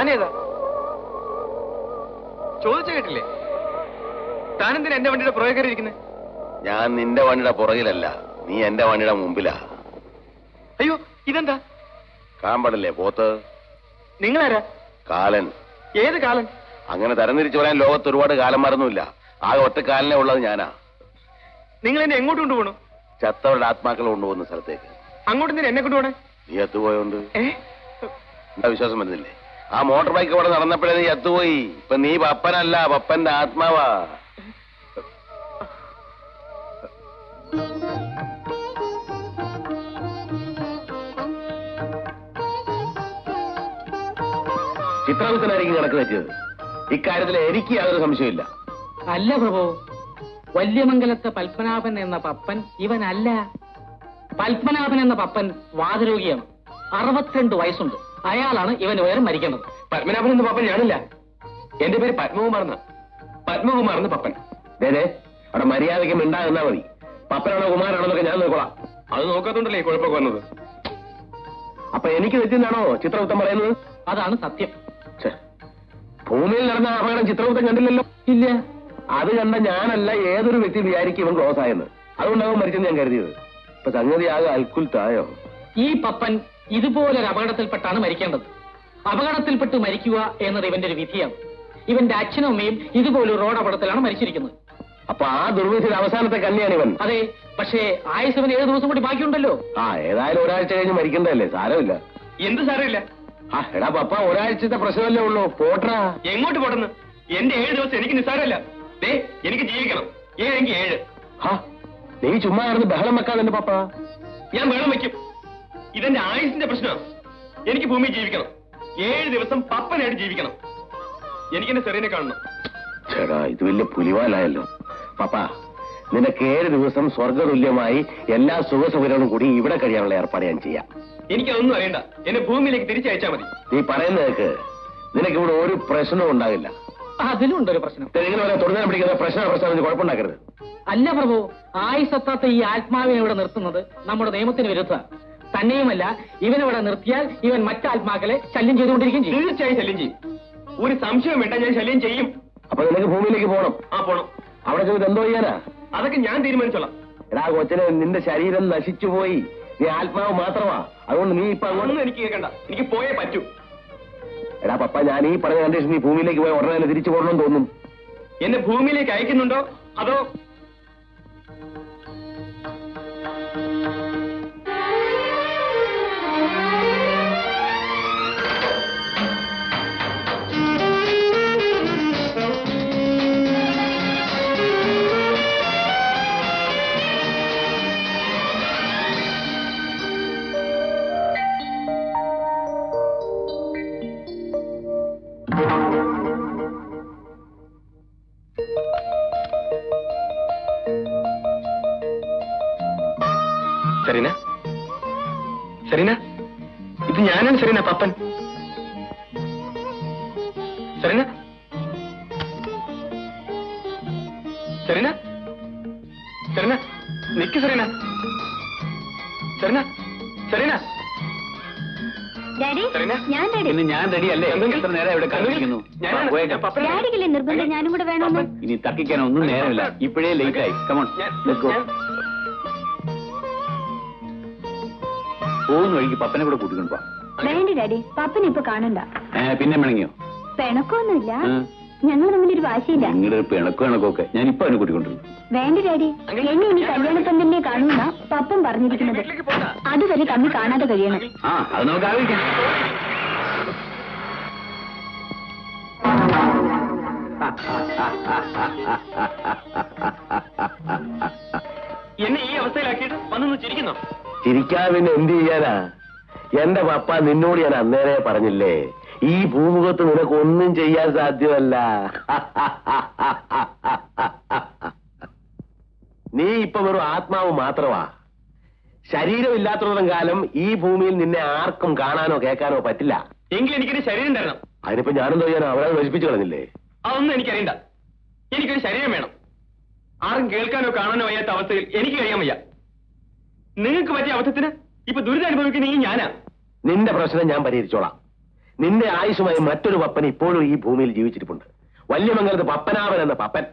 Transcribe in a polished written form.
താനേതാ? ചോദിച്ചു കേട്ടില്ലേ? താനെന്തിനാ എന്റെ വണ്ടിയുടെ പുറകെ കയറിയിരിക്കുന്നത്? ഞാൻ നിന്റെ വണ്ടിയുടെ പുറകിലല്ല, നീ എന്റെ വണ്ടിയുടെ മുമ്പിലാ. അയ്യോ, ഇതെന്താ? കാമ്പടല്ലേ പോത്ത്? നിങ്ങളാരാ? കാലൻ. ഏത് കാലൻ? അങ്ങനെ തരംതിരിച്ചു പറയാൻ ലോകത്ത് ഒരുപാട് കാലന്മാരൊന്നുമില്ല. ആകെ ഒറ്റ കാലിനെ ഉള്ളത് ഞാനാ. നിങ്ങൾ എന്നെ എങ്ങോട്ട് കൊണ്ടുപോകണു? ചത്തവരുടെ ആത്മാക്കൾ കൊണ്ടുപോകുന്ന സ്ഥലത്തേക്ക്. അങ്ങോട്ട് എന്തിനാ എന്നെ കൊണ്ടുപോണേ? നീ എത്തുപോയോണ്ട് എന്താ വിശ്വാസം വരുന്നില്ലേ? ആ മോട്ടോർ ബൈക്ക് ഇവിടെ നടന്നപ്പോഴേ നീ എത്തുപോയി. ഇപ്പൊ നീ പപ്പനല്ല, പപ്പന്റെ ആത്മാവാ. ചിത്രഗുപ്തനായിരിക്കും കണക്ക് വെച്ചത്. ഇക്കാര്യത്തിൽ എനിക്ക് യാതൊരു സംശയമില്ല. അല്ല പ്രഭു, വല്യമംഗലത്തെ പത്മനാഭൻ എന്ന പപ്പൻ ഇവനല്ല. പത്മനാഭൻ എന്ന പപ്പൻ വാതരോഗിയാണ്. 62 വയസ്സുണ്ട്. അയാളാണ് ഇവന് വേറെ മരിക്കേണ്ടത്. പത്മനാഭൻ എന്ന പപ്പൻ ഞാനില്ല. എന്റെ പേര് പത്മകുമാർന്ന. പത്മകുമാർന്ന് പപ്പൻ. അതെ, അവിടെ മര്യാദയ്ക്ക് മിണ്ടാകുന്നാ മതി. പപ്പനാണോ കുമാരാണോ എന്നൊക്കെ ഞാൻ നോക്കോളാം. അത് നോക്കാത്തോണ്ടല്ലേ കുഴപ്പമൊക്കെ വന്നത്. അപ്പൊ എനിക്ക് തെറ്റിന്നാണോ ചിത്രഗുപ്തൻ പറയുന്നത്? അതാണ് സത്യം. ഭൂമിയിൽ നടന്ന അപകടം ചിത്രഗുപ്തൻ കണ്ടില്ലല്ലോ. ഇല്ല. അത് കണ്ട ഞാനല്ല ഏതൊരു വ്യക്തി വിചാരിക്കും ഇവൻ ക്ലോസ് ആയെന്ന്. അതുകൊണ്ടാവും മരിച്ചെന്ന് ഞാൻ കരുതിയത്. ഇപ്പൊ സംഗതി ആകെ അൽക്കുൽത്തായോ. ഈ പപ്പൻ ഇതുപോലൊരു അപകടത്തിൽപ്പെട്ടാണ് മരിക്കേണ്ടത്. അപകടത്തിൽപ്പെട്ട് മരിക്കുക എന്നത് ഇവന്റെ ഒരു വിധിയാണ്. ഇവന്റെ അച്ഛനും അമ്മയും ഇതുപോലൊരു റോഡ് അപകടത്തിലാണ് മരിച്ചിരിക്കുന്നത്. അപ്പൊ ആ ദുർവിധിയുടെ അവസാനത്തെ കല്യാണം ഇവൻ. അതെ, പക്ഷേ ആയുസവന് 7 ദിവസം കൂടി ബാക്കിയുണ്ടല്ലോ. ഏതായാലും ഒരാഴ്ച കഴിഞ്ഞ് മരിക്കണ്ടല്ലേ, സാരമില്ല. എന്ത് സാരമില്ല? എടാ പപ്പ, ഒരാഴ്ചത്തെ പ്രശ്നമല്ലേ ഉള്ളൂ, പോട്ടാ. എങ്ങോട്ട് പോട്ടെന്ന്? എന്റെ 7 ദിവസം എനിക്ക് നിസ്സാരമല്ല. എനിക്ക് ജീവിക്കണം. 7 നീ ചുമ്മാ ആയിരുന്നു ബഹളം വെക്കാതെ പപ്പ. ഞാൻ ബഹളം വെക്കും. ഇതെന്റെ ആയുസിന്റെ പ്രശ്നമാണ്. എനിക്ക് ഭൂമിയിൽ ജീവിക്കണം. 7 ദിവസം പപ്പനായിട്ട് ജീവിക്കണം. എനിക്കെന്റെ സെറീനെ കാണണം. ചേടാ, ഇത് വലിയ പുലിവാലായല്ലോ. പപ്പ, നിനക്ക് 7 ദിവസം സ്വർഗതുല്യമായി എല്ലാ സുഖസൗകര്യങ്ങളും കൂടി ഇവിടെ കഴിയാനുള്ള ഏർപ്പാട് ഞാൻ ചെയ്യാം. എനിക്കതൊന്നും അറിയണ്ട. എന്നെ ഭൂമിയിലേക്ക് തിരിച്ചയച്ചാൽ മതി. നീ പറയുന്നതൊക്കെ നിനക്ക് ഇവിടെ ഒരു പ്രശ്നവും ഉണ്ടാകില്ല. അതിലുണ്ടൊരു പ്രശ്നം. ഇങ്ങനെ തൊടുതാൻ പിടിക്കുന്ന പ്രശ്നം കുഴപ്പമുണ്ടാക്കരുത്. അല്ല പ്രഭു, ആയുസത്താത്ത ഈ ആത്മാവിനെ ഇവിടെ നിർത്തുന്നത് നമ്മുടെ നിയമത്തിന് വിരുദ്ധ. തന്നെയുമല്ല, ഇവനിവിടെ നിർത്തിയാൽ ഇവൻ മറ്റാത്മാക്കളെ ശല്യം ചെയ്തുകൊണ്ടിരിക്കും. തീർച്ചയായും ശല്യം ചെയ്യും. ഒരു സംശയം വേണ്ട, ഞാൻ ശല്യം ചെയ്യും. അപ്പൊ നിനക്ക് ഭൂമിയിലേക്ക് പോകണം. പോണം. അവിടെ ചെന്നിട്ട് എന്തോ ചെയ്യാനാ? അതൊക്കെ ഞാൻ തീരുമാനിച്ചോളാം. എടാ കൊച്ചിനെ, നിന്റെ ശരീരം നശിച്ചുപോയി. നീ ആത്മാവ് മാത്രമാ. അതുകൊണ്ട് നീ ഇപ്പൊ അങ്ങോട്ടൊന്നും എനിക്ക് കേൾക്കണ്ട. എനിക്ക് പോയേ പറ്റൂ. എടാ പപ്പ, ഞാൻ ഈ പറഞ്ഞ കണ്ടീഷൻ നീ ഭൂമിയിലേക്ക് പോയി ഉടനെ തിരിച്ചു പോകണമെന്ന് തോന്നും. എന്നെ ഭൂമിയിലേക്ക് അയക്കുന്നുണ്ടോ അതോ? സെറീന, സെറീന, ഇത് ഞാനാണ് Serena, Pappan. Serena, Serena, Serena, നിക്ക് സെറീന, സെറീന, സെറീന. ഞാൻ റെഡി അല്ലേ? എത്ര നേരം ഇവിടെ കാണിക്കുന്നു? ഞാനും കൂടെ വേണമെന്ന്. ഇനി തർക്കിക്കാനൊന്നും നേരമില്ല. ഇപ്പോഴേ ലേറ്റ് ആയി. Come on, let's go. പോകുന്ന വഴിക്ക് പപ്പനെ കൂടെ കൂട്ടിക്കൊണ്ടു പോവാം. വേണ്ട ഡാഡി, പപ്പനെ ഇപ്പൊ കാണണ്ട. പിന്നെ പിണങ്ങിയോ? പിണക്കൊന്നുമില്ല, ഞങ്ങൾ തമ്മിലൊരു വാശിയില്ല. നിങ്ങളുടെ ഒരു പിണക്കമൊക്കെ ഞാൻ ഇപ്പൊ അവനെ കൂട്ടിക്കൊണ്ടിരുന്നു. വേണ്ട ഡാഡി, എന്നെ ഇനി കല്യാണപ്പന്തലിനെ കാണുന്ന പപ്പൻ പറഞ്ഞിരിക്കുന്നത്. അതുവരെ തമ്മിൽ കാണാതെ കഴിയണം. അത് നമുക്ക് ആലോചിക്കാം. എന്നെ ഈ അവസ്ഥയിലാക്കിയിട്ട് വന്നു ചിരിക്കുന്നോ? ചിരിക്കാൻ പിന്നെ എന്ത് ചെയ്യാനാ? എന്റെ പപ്പ നിന്നോട് ഞാൻ അന്നേരെ പറഞ്ഞില്ലേ, ഈ ഭൂമുഖത്ത് നിനക്കൊന്നും ചെയ്യാൻ സാധ്യമല്ല. നീ ഇപ്പൊ വെറും ആത്മാവ് മാത്രമാ. ശരീരമില്ലാത്തത്തോളം കാലം ഈ ഭൂമിയിൽ നിന്നെ ആർക്കും കാണാനോ കേൾക്കാനോ പറ്റില്ല. എങ്കിൽ എനിക്കൊരു ശരീരം തരണം. അതിനിപ്പോ ഞാനെന്തോ ചെയ്യാനോ? അവരെ നശിപ്പിച്ചു കളഞ്ഞില്ലേ? അതൊന്നും എനിക്കറിയണ്ട. എനിക്കൊരു ശരീരം വേണം. ആരും കേൾക്കാനോ കാണാനോ വയ്യാത്ത അവസ്ഥയിൽ എനിക്ക് കഴിയാൻ വയ്യ. നിങ്ങൾക്ക് പറ്റിയ അവസ്ഥത്തിന് ഇപ്പൊ ദുരിതം അനുഭവിക്കുന്ന ഈ ഞാനാ. നിന്റെ പ്രശ്നം ഞാൻ പരിഹരിച്ചോളാം. നിന്റെ ആയുഷുമായി മറ്റൊരു പപ്പൻ ഇപ്പോഴും ഈ ഭൂമിയിൽ ജീവിച്ചിരിപ്പുണ്ട്. വല്യമംഗലത്ത് പപ്പനാവൻ എന്ന പപ്പൻ.